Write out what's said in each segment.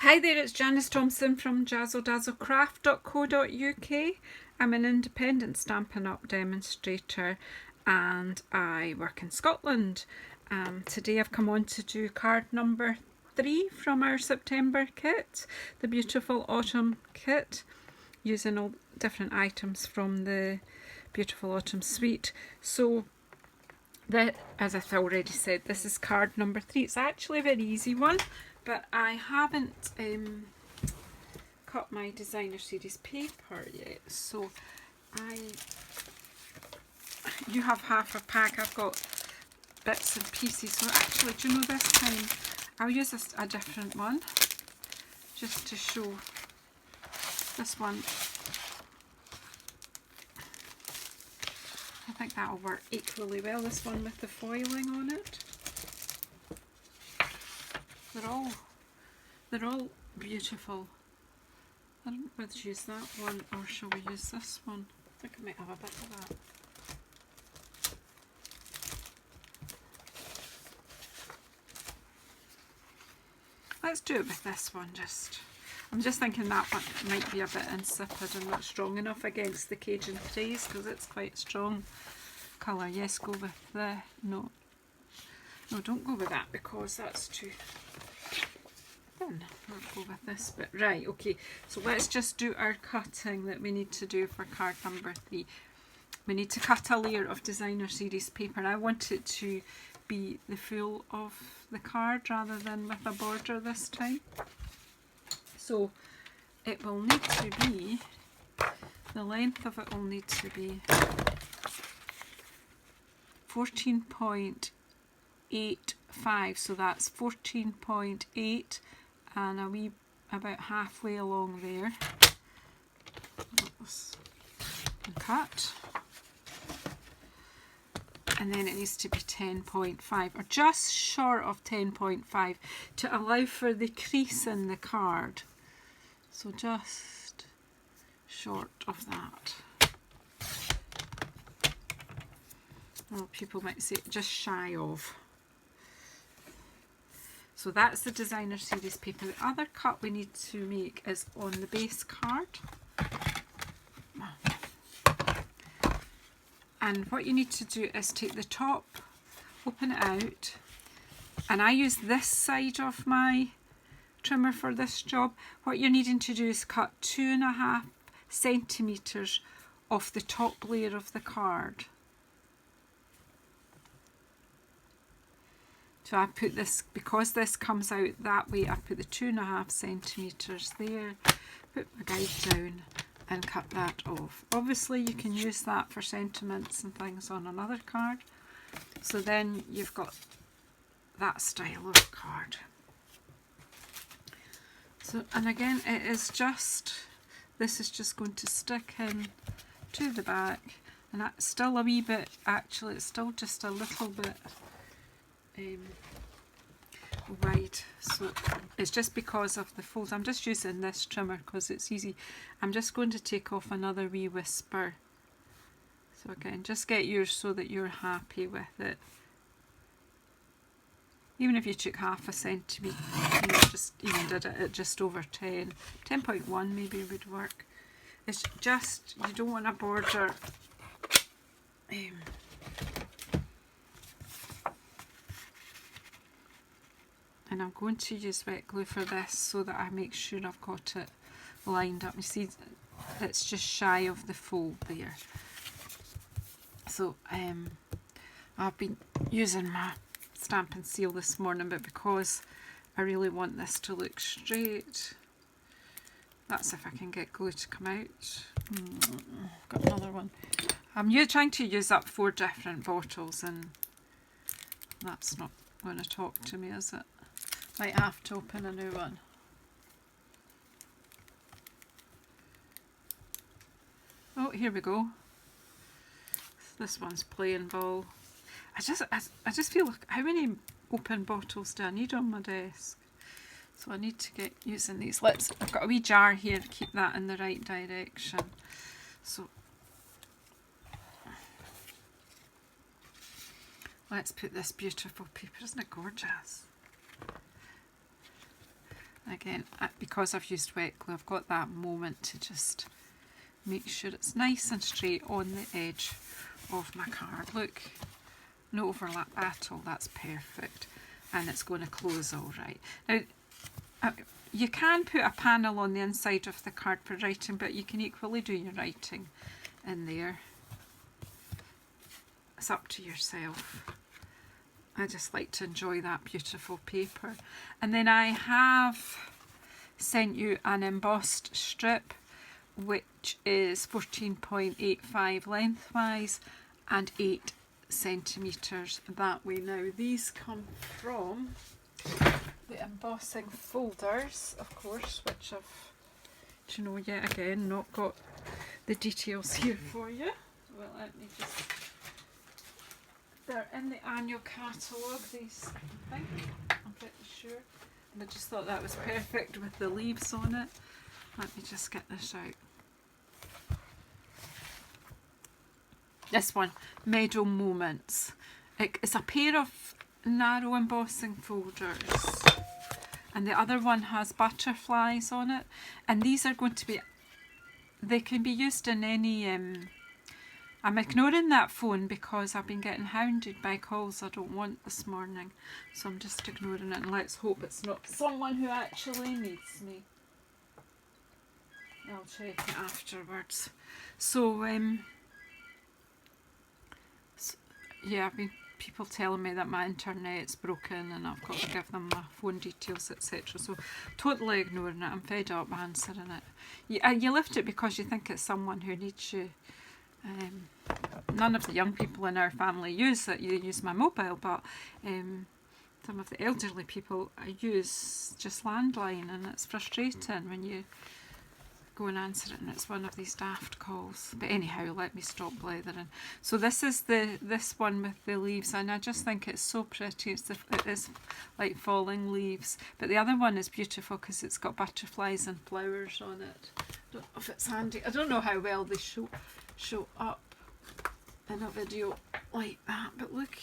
Hi there, it's Janice Thompson from JazzleDazzleCraft.co.uk. I'm an independent Stampin' Up! Demonstrator and I work in Scotland. Today I've come on to do card number 3 from our September kit, the beautiful autumn kit, using all different items from the beautiful autumn suite. So as I've already said, this is card number 3. It's actually a very easy one, but I haven't cut my designer series paper yet, so you have half a pack. I've got bits and pieces, so actually, do you know, this time I'll use a different one just to show. This one, I think that'll work equally well, this one with the foiling on it. They're all beautiful. I don't know whether to use that one or shall we use this one. I think I might have a bit of that. Let's do it with this one. I'm just thinking that one might be a bit insipid and not strong enough against the Cajun Craze, because it's quite a strong colour. Yes, go with the... No, don't go with that because that's too thin. I'll go with this bit. Right, okay, so let's just do our cutting that we need to do for card number 3. We need to cut a layer of designer series paper, and I want it to be the full of the card rather than with a border this time. So it will need to be, the length of it will need to be 14.85, so that's 14.8 and a wee about halfway along there. And cut. And then it needs to be 10.5 or just short of 10.5 to allow for the crease in the card. So just short of that. Well, people might say just shy of. So that's the designer series paper. The other cut we need to make is on the base card. And what you need to do is take the top, open it out, and I use this side of my trimmer for this job. What you're needing to do is cut 2.5 centimetres off the top layer of the card. So I put this, because this comes out that way, I put the 2.5 centimetres there, put my guide down and cut that off. Obviously you can use that for sentiments and things on another card. So then you've got that style of card. So, and again, it is just, this is just going to stick in to the back, and that's still a wee bit, actually it's still just a little bit wide, so it's just because of the folds. I'm just using this trimmer because it's easy. I'm just going to take off another wee whisper. So again, just get yours so that you're happy with it. Even if you took half a centimetre, you know, just even did it at just over 10, 10.1 maybe would work. It's just, you don't want a border. And I'm going to use wet glue for this so that I make sure I've got it lined up. You see, it's just shy of the fold there. So I've been using my stamp and seal this morning, but because I really want this to look straight, that's if I can get glue to come out. Got another one. I'm trying to use up 4 different bottles, and that's not going to talk to me, is it? Might have to open a new one. Oh, here we go. This one's plain ball. I just feel like, how many open bottles do I need on my desk? So I need to get using these. I've got a wee jar here to keep that in the right direction. So let's put this beautiful paper. Isn't it gorgeous? again, because I've used wet glue, I've got that moment to just make sure it's nice and straight on the edge of my card. Look, no overlap at all, that's perfect. And it's going to close all right. Now, you can put a panel on the inside of the card for writing, but you can equally do your writing in there. It's up to yourself. I just like to enjoy that beautiful paper. And then I have sent you an embossed strip, which is 14.85 lengthwise and 8 centimetres that way. Now these come from the embossing folders, of course, which I've, do you know, yet again not got the details here for you. Well, let me just, they're in the annual catalogue, these, I think, I'm pretty sure, and I just thought that was perfect with the leaves on it. Let me just get this out. This one, Meadow Moments. It's a pair of narrow embossing folders, and the other one has butterflies on it, and these are going to be, they can be used in any, I'm ignoring that phone because I've been getting hounded by calls I don't want this morning, so I'm just ignoring it, and let's hope it's not someone who actually needs me. I'll check it afterwards. So, yeah, I've been people telling me that my internet's broken and I've got to give them my phone details, etc. So totally ignoring it. I'm fed up answering it. You lift it because you think it's someone who needs you. None of the young people in our family use it. You use my mobile, but some of the elderly people use just landline, and it's frustrating when you go and answer it and it's one of these daft calls. But anyhow, let me stop blethering. So this is this one with the leaves, and I just think it's so pretty. It is like falling leaves, but the other one is beautiful because it's got butterflies and flowers on it. I don't know if it's handy. I don't know how well they show up in a video like that, but look,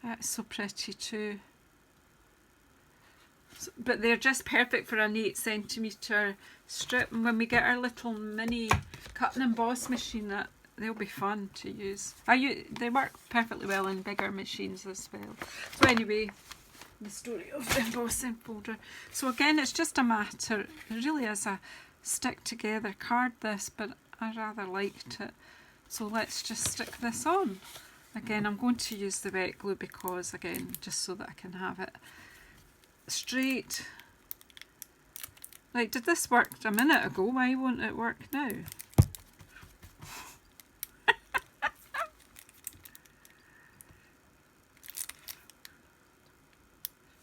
that's so pretty too. But they're just perfect for an 8 centimetre strip, and when we get our little mini cut and emboss machine, they'll be fun to use. They work perfectly well in bigger machines as well. So anyway, the story of the embossing folder. So again, it's just a matter, it really is a stick together card this, but I rather liked it. So let's just stick this on. Again, I'm going to use the wet glue because, again, just so that I can have it straight. Like, did this work a minute ago? Why won't it work now?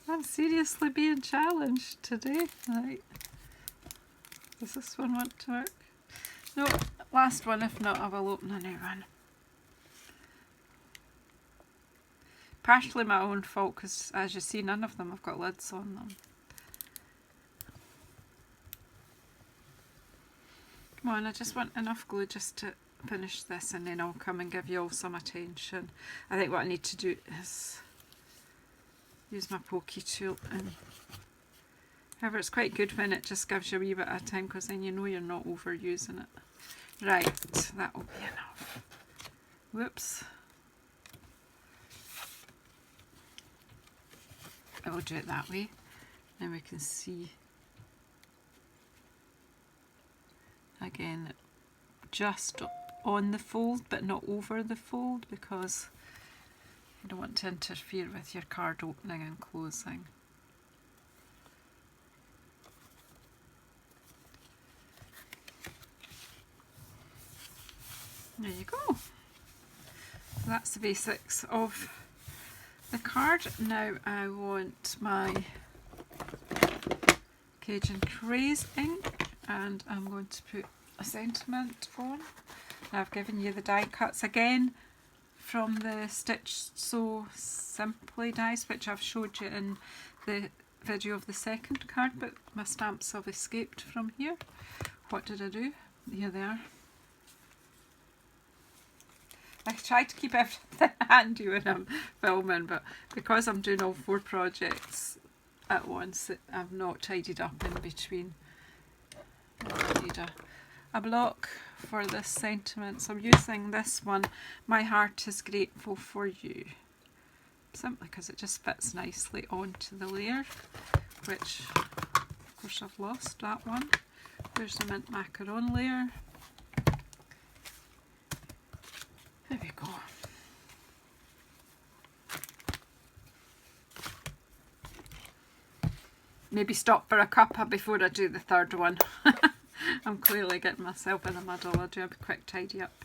I'm seriously being challenged today. Right. Does this one want to work? No, last one. If not, I will open a new one. Partially my own fault because, as you see, none of them have got lids on them. Come on, I just want enough glue just to finish this, and then I'll come and give you all some attention. I think what I need to do is use my pokey tool, and however, it's quite good when it just gives you a wee bit of time because then you know you're not overusing it. Right, that will be enough. Whoops. I will do it that way, then we can see again just on the fold but not over the fold, because you don't want to interfere with your card opening and closing. There you go. So that's the basics of the card. Now I want my Cajun Craze ink, and I'm going to put a sentiment on. Now I've given you the die cuts again from the Stitch So Simply dies, which I've showed you in the video of the second card, but my stamps have escaped from here. What did I do? Here they are. I try to keep everything handy when I'm filming, but because I'm doing all 4 projects, at once that I've not tidied up in between. I need a block for this sentiment, so I'm using this one, "My heart is grateful for you," simply because it just fits nicely onto the layer, which of course I've lost that one. There's the mint macaron layer. There we go. Maybe stop for a cuppa before I do the third one. I'm clearly getting myself in a muddle. I'll do a quick tidy up.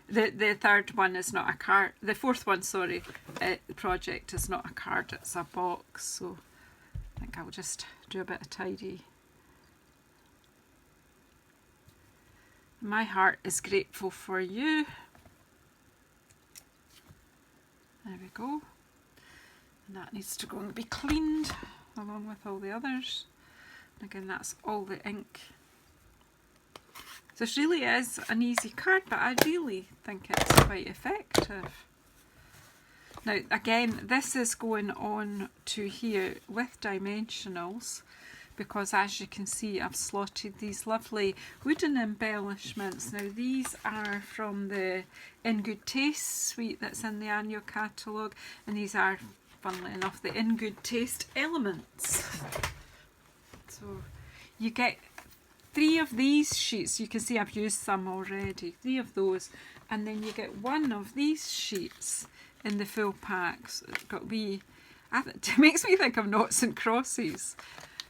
The third one is not a card. The fourth one, sorry, the project is not a card, it's a box. So I think I'll just do a bit of tidy. My heart is grateful for you. There we go. And that needs to go and be cleaned along with all the others. And again, that's all the ink. This really is an easy card, but I really think it's quite effective. Now again, this is going on to here with dimensionals, because as you can see I've slotted these lovely wooden embellishments. Now these are from the In Good Taste suite that's in the annual catalogue, and these are, funnily enough, the In Good Taste elements. So you get 3 of these sheets. You can see I've used some already, 3 of those, and then you get 1 of these sheets in the full packs. It's got wee, it makes me think of noughts and crosses.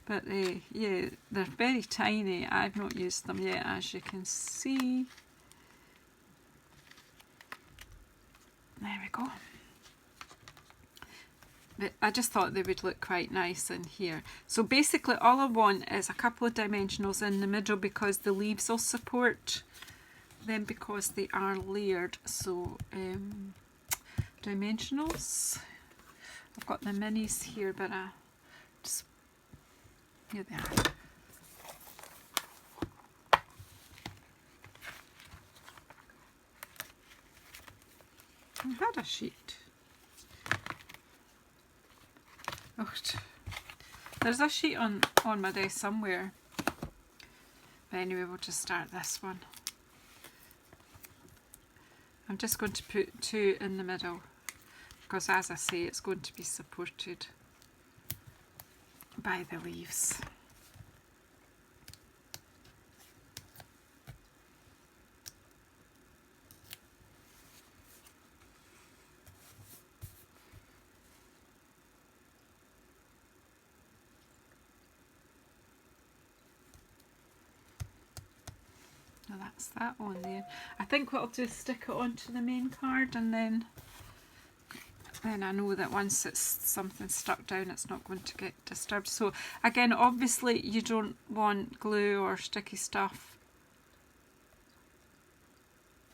But yeah, they're very tiny. I've not used them yet, as you can see. There we go. But I just thought they would look quite nice in here. So basically all I want is a couple of dimensionals in the middle, because the leaves will support them because they are layered. So dimensionals. I've got the minis here, but I just, here they are. I had a sheet. Oh, there's a sheet on my desk somewhere. But anyway, we'll just start this one. I'm just going to put 2 in the middle, because as I say, it's going to be supported by the leaves. Now that's that on there. I think what I'll do is stick it onto the main card, and then I know that once it's something stuck down, it's not going to get disturbed. So again, obviously you don't want glue or sticky stuff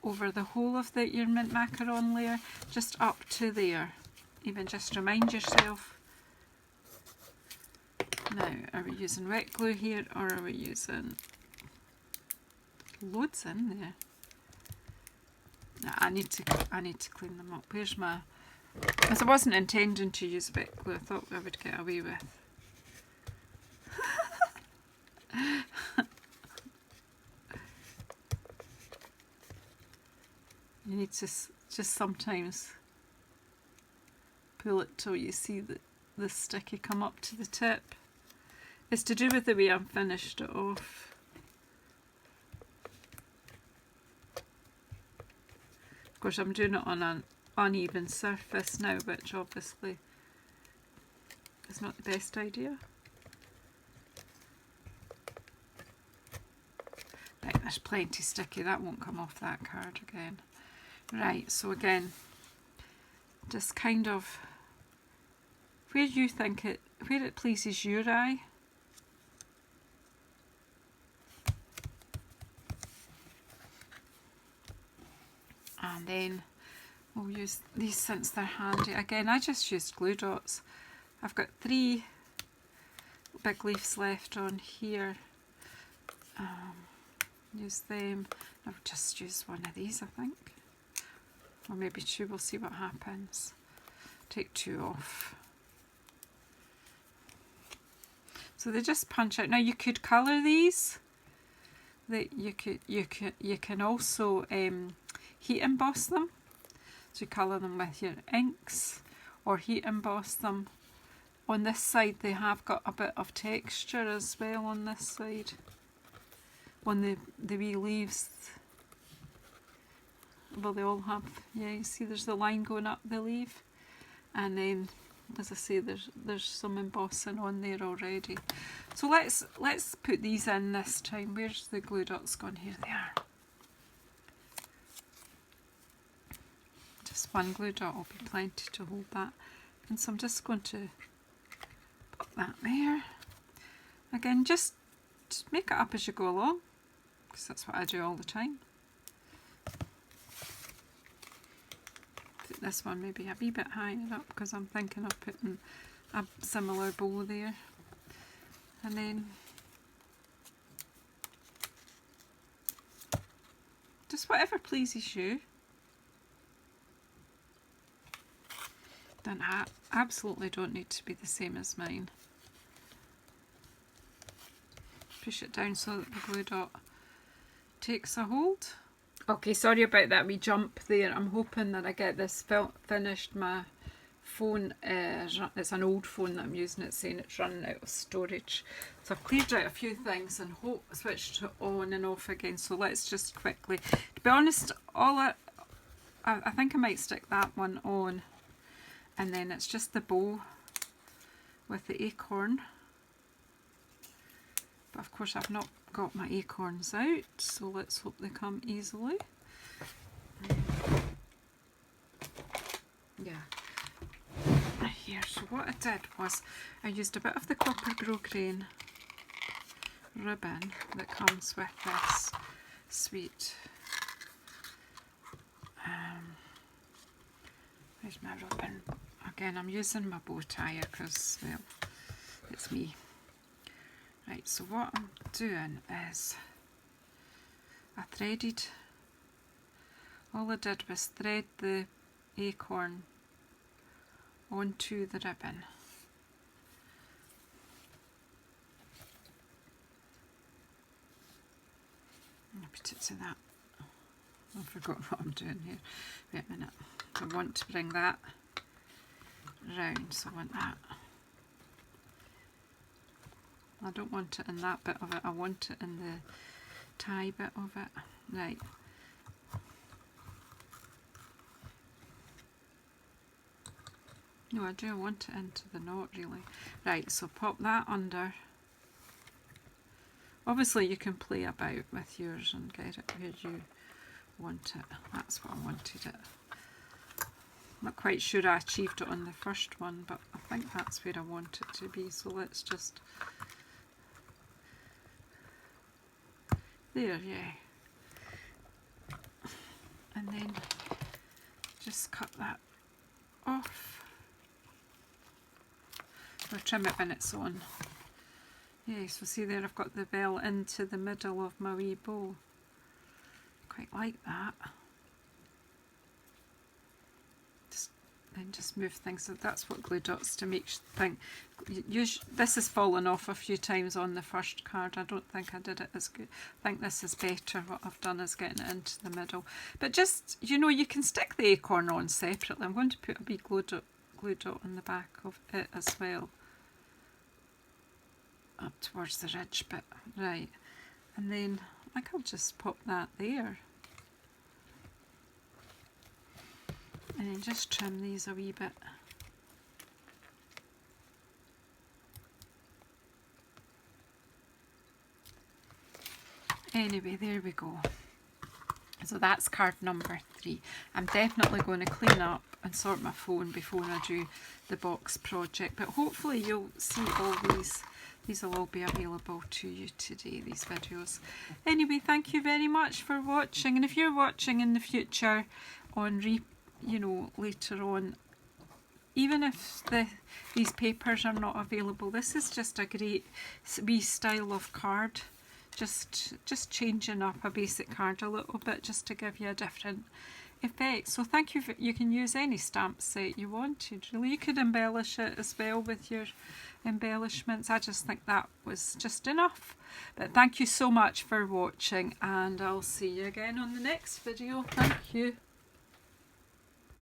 over the whole of your mint macaron layer, just up to there. Even just remind yourself. Now, are we using wet glue here, or are we using loads in there? No, I need to clean them up. Where's my? Because I wasn't intending to use wet glue. I thought I would get away with. You need to just sometimes pull it till you see the sticky come up to the tip. It's to do with the way I've finished it off. Of course, I'm doing it on an uneven surface now, which obviously is not the best idea. Right, there's plenty sticky. That won't come off that card again. Right, so again, just kind of where you think where it pleases your eye. And then we'll use these since they're handy. Again, I just used glue dots. I've got 3 big leaves left on here. Use them. I'll just use one of these, I think. Or maybe 2, we'll see what happens. Take 2 off. So they just punch out. Now you could colour these. You can also heat emboss them. So you colour them with your inks or heat emboss them. On this side they have got a bit of texture as well on this side. On the wee leaves. Well, they all have, yeah, you see there's the line going up the leaf. And then, as I say, there's some embossing on there already. So let's put these in this time. Where's the glue dots gone? Here they are. Just one glue dot will be plenty to hold that. And so I'm just going to put that there. Again, just make it up as you go along, because that's what I do all the time. Put this one maybe a wee bit higher up, because I'm thinking of putting a similar bow there. And then just whatever pleases you. Then I absolutely don't need to be the same as mine. Push it down so that the glue dot takes a hold. Okay, sorry about that wee jump there. I'm hoping that I get this finished. My phone, it's an old phone that I'm using. It's saying it's running out of storage. So I've cleared out a few things and switched it on and off again. So let's just quickly, to be honest, I think I might stick that one on. And then it's just the bow with the acorn. But of course I've not got my acorns out, so let's hope they come easily. Yeah. Here, so what I did was I used a bit of the copper grosgrain ribbon that comes with this sweet. Where's my ribbon? Again, I'm using my bow tie because, well, it's me. Right, so what I'm doing is I threaded, all I did was thread the acorn onto the ribbon. I'll put it to that. I forgot what I'm doing here. Wait a minute. I want to bring that round, so I want that. I don't want it in that bit of it, I want it in the tie bit of it. Right. No, I do want it into the knot really. Right, so pop that under. Obviously you can play about with yours and get it where you want it. That's what I wanted it. I'm not quite sure I achieved it on the first one, but I think that's where I want it to be. So let's just, there, yeah. And then just cut that off. We'll trim it when it's on. Yeah, so see there I've got the bell into the middle of my wee bow. Quite like that. Just move things. So that's what glue dots to make thing. This has fallen off a few times on the first card. I don't think I did it as good. I think this is better. What I've done is getting it into the middle. But just, you know, you can stick the acorn on separately. I'm going to put a wee glue dot on the back of it as well. Up towards the ridge bit. Right. And then I think I'll just pop that there. And then just trim these a wee bit. Anyway, there we go. So that's card number 3. I'm definitely going to clean up and sort my phone before I do the box project. But hopefully you'll see all these. These will all be available to you today, these videos. Anyway, thank you very much for watching. And if you're watching in the future on later on, even if these papers are not available, this is just a great wee style of card. Just changing up a basic card a little bit just to give you a different effect. So thank you. You can use any stamp set you wanted. Really, you could embellish it as well with your embellishments. I just think that was just enough. But thank you so much for watching, and I'll see you again on the next video. Thank you.